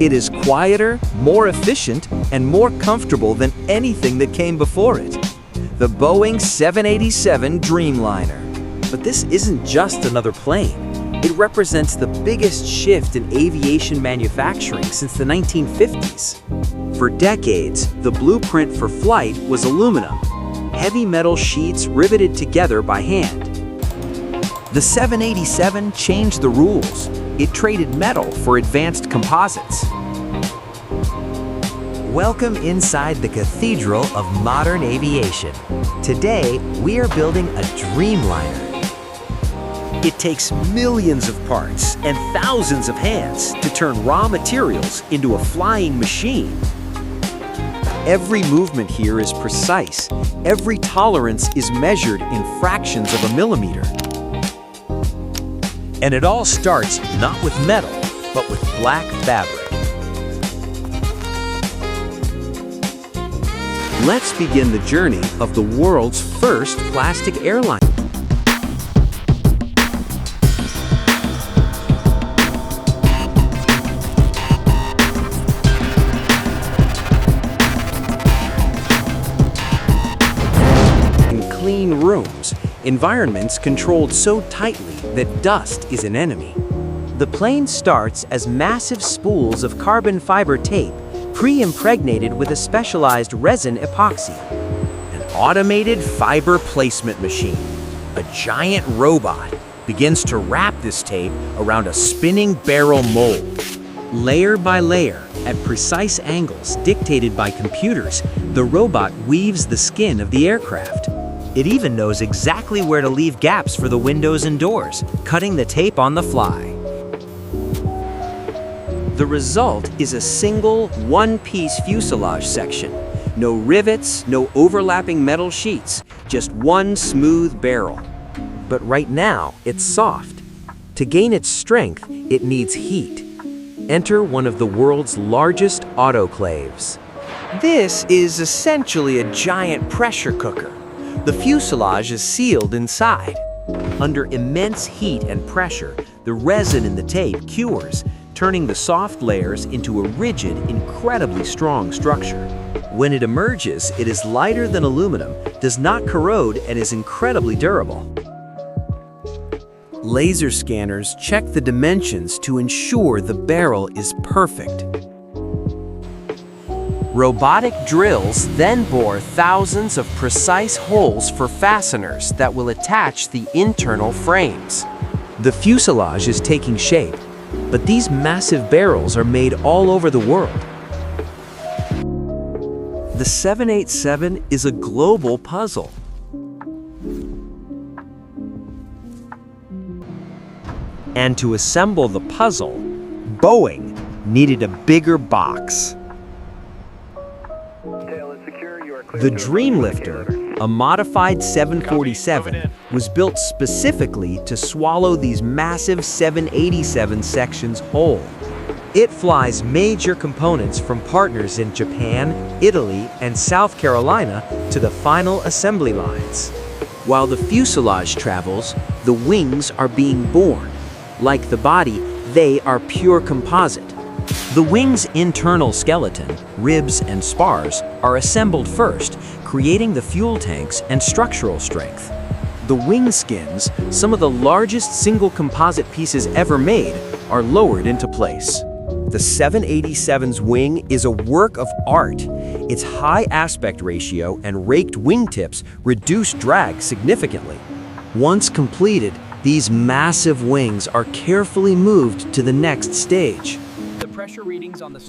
It is quieter, more efficient, and more comfortable than anything that came before it. The Boeing 787 Dreamliner. But this isn't just another plane. It represents the biggest shift in aviation manufacturing since the 1950s. For decades, the blueprint for flight was aluminum, heavy metal sheets riveted together by hand. The 787 changed the rules. It traded metal for advanced composites. Welcome inside the cathedral of modern aviation. Today, we are building a Dreamliner. It takes millions of parts and thousands of hands to turn raw materials into a flying machine. Every movement here is precise. Every tolerance is measured in fractions of a millimeter. And it all starts not with metal, but with black fabric. Let's begin the journey of the world's first plastic airliner. Clean rooms, environments controlled so tightly that dust is an enemy. The plane starts as massive spools of carbon fiber tape, pre-impregnated with a specialized resin epoxy. An automated fiber placement machine, a giant robot, begins to wrap this tape around a spinning barrel mold. Layer by layer, at precise angles dictated by computers, the robot weaves the skin of the aircraft. It even knows exactly where to leave gaps for the windows and doors, cutting the tape on the fly. The result is a single, one-piece fuselage section. No rivets, no overlapping metal sheets, just one smooth barrel. But right now, it's soft. To gain its strength, it needs heat. Enter one of the world's largest autoclaves. This is essentially a giant pressure cooker. The fuselage is sealed inside. Under immense heat and pressure, the resin in the tape cures, turning the soft layers into a rigid, incredibly strong structure. When it emerges, it is lighter than aluminum, does not corrode, and is incredibly durable. Laser scanners check the dimensions to ensure the barrel is perfect. Robotic drills then bore thousands of precise holes for fasteners that will attach the internal frames. The fuselage is taking shape, but these massive barrels are made all over the world. The 787 is a global puzzle. And to assemble the puzzle, Boeing needed a bigger box. The Dreamlifter, a modified 747, was built specifically to swallow these massive 787 sections whole. It flies major components from partners in Japan, Italy, and South Carolina to the final assembly lines. While the fuselage travels, the wings are being born. Like the body, they are pure composite. The wing's internal skeleton, ribs and spars, are assembled first, creating the fuel tanks and structural strength. The wing skins, some of the largest single composite pieces ever made, are lowered into place. The 787's wing is a work of art. Its high aspect ratio and raked wingtips reduce drag significantly. Once completed, these massive wings are carefully moved to the next stage.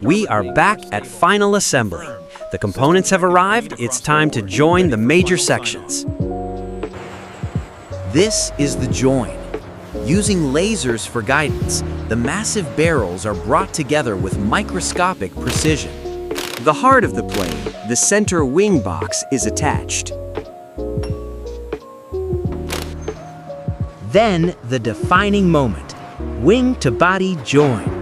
We are back at final assembly. The components have arrived. It's time to join the major sections. This is the join. Using lasers for guidance, the massive barrels are brought together with microscopic precision. The heart of the plane, the center wing box, is attached. Then the defining moment, wing to body join.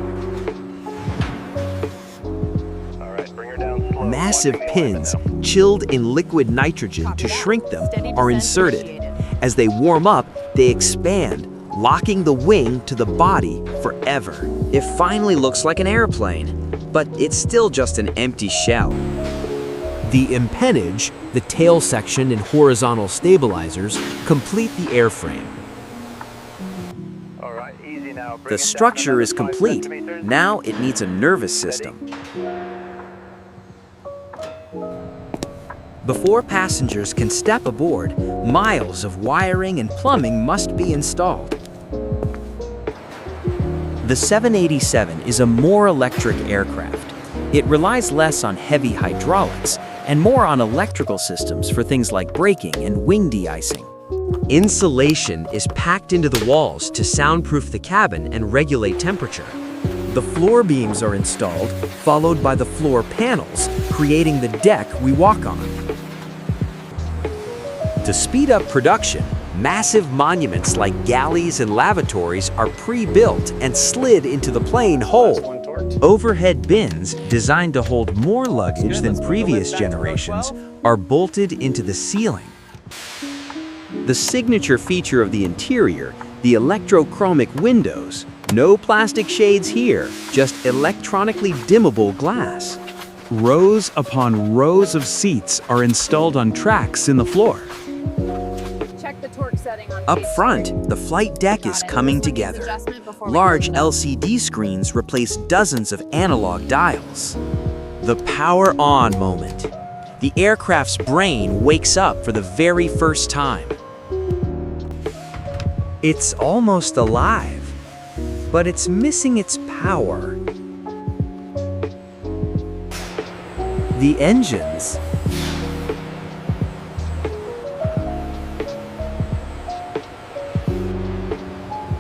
Massive pins, chilled in liquid nitrogen to shrink them, are inserted. As they warm up, they expand, locking the wing to the body forever. It finally looks like an airplane. but it's still just an empty shell. The empennage, the tail section and horizontal stabilizers complete the airframe. The structure is complete. Now it needs a nervous system. Before passengers can step aboard, miles of wiring and plumbing must be installed. The 787 is a more electric aircraft. It relies less on heavy hydraulics and more on electrical systems for things like braking and wing de-icing. Insulation is packed into the walls to soundproof the cabin and regulate temperature. The floor beams are installed, followed by the floor panels, creating the deck we walk on. To speed up production, massive monuments like galleys and lavatories are pre-built and slid into the plane whole. Overhead bins, designed to hold more luggage than previous generations, are bolted into the ceiling. The signature feature of the interior, the electrochromic windows. No plastic shades here, just electronically dimmable glass. Rows upon rows of seats are installed on tracks in the floor. Check the torque setting on Up front, the flight deck is coming together. Large LCD screens replace dozens of analog dials. The power on moment. The aircraft's brain wakes up for the very first time. It's almost alive, but it's missing its power. The engines.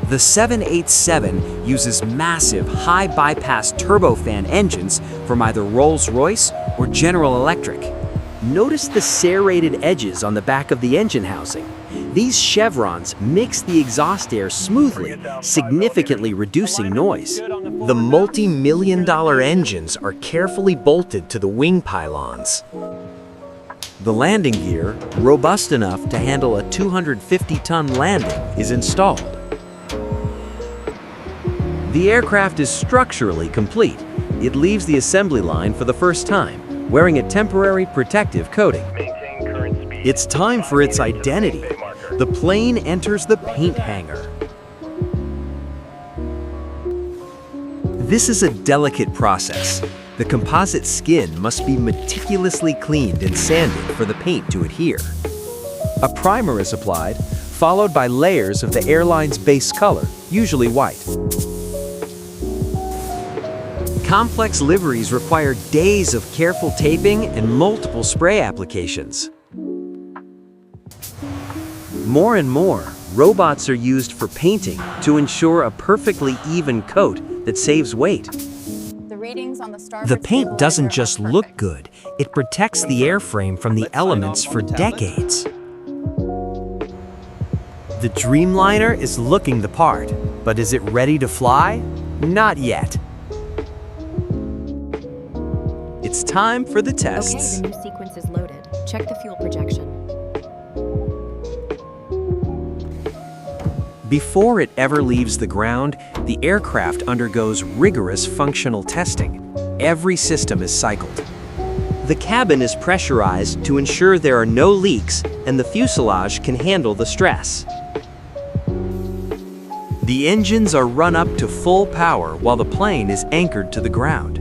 The 787 uses massive high-bypass turbofan engines from either Rolls-Royce or General Electric. Notice the serrated edges on the back of the engine housing. These chevrons mix the exhaust air smoothly, significantly reducing noise. The multi-million-dollar engines are carefully bolted to the wing pylons. The landing gear, robust enough to handle a 250-ton landing, is installed. The aircraft is structurally complete. It leaves the assembly line for the first time, wearing a temporary protective coating. It's time for its identity. The plane enters the paint hangar. This is a delicate process. The composite skin must be meticulously cleaned and sanded for the paint to adhere. A primer is applied, followed by layers of the airline's base color, usually white. Complex liveries require days of careful taping and multiple spray applications. More and more, robots are used for painting to ensure a perfectly even coat that saves weight. The paint doesn't just look good, it protects the airframe from the elements for decades. The Dreamliner is looking the part, but is it ready to fly? Not yet. It's time for the tests. Okay, the new sequence is loaded. Check the fuel projection. Before it ever leaves the ground, the aircraft undergoes rigorous functional testing. Every system is cycled. The cabin is pressurized to ensure there are no leaks and the fuselage can handle the stress. The engines are run up to full power while the plane is anchored to the ground.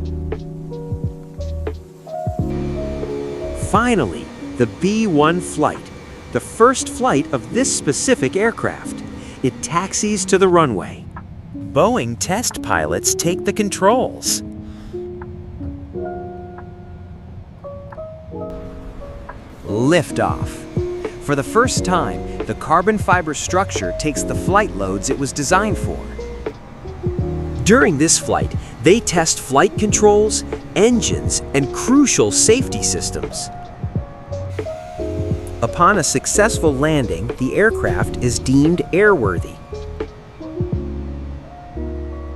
Finally, the B-1 flight, the first flight of this specific aircraft. It taxis to the runway. Boeing test pilots take the controls. Liftoff. For the first time, the carbon fiber structure takes the flight loads it was designed for. During this flight, they test flight controls, engines, and crucial safety systems. Upon a successful landing, the aircraft is deemed airworthy.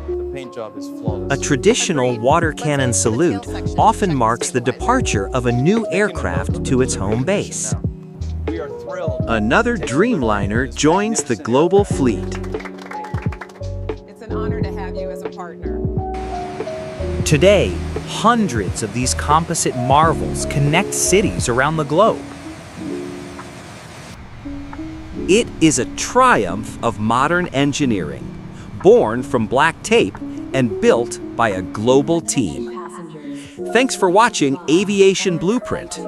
The paint job is flawless. A traditional water cannon salute often marks the departure of a new aircraft to its home base. We are thrilled. Another Dreamliner joins the global fleet. It's an honor to have you as a partner. Today, hundreds of these composite marvels connect cities around the globe. It is a triumph of modern engineering, born from black tape and built by a global team. Thanks for watching Aviation Blueprint.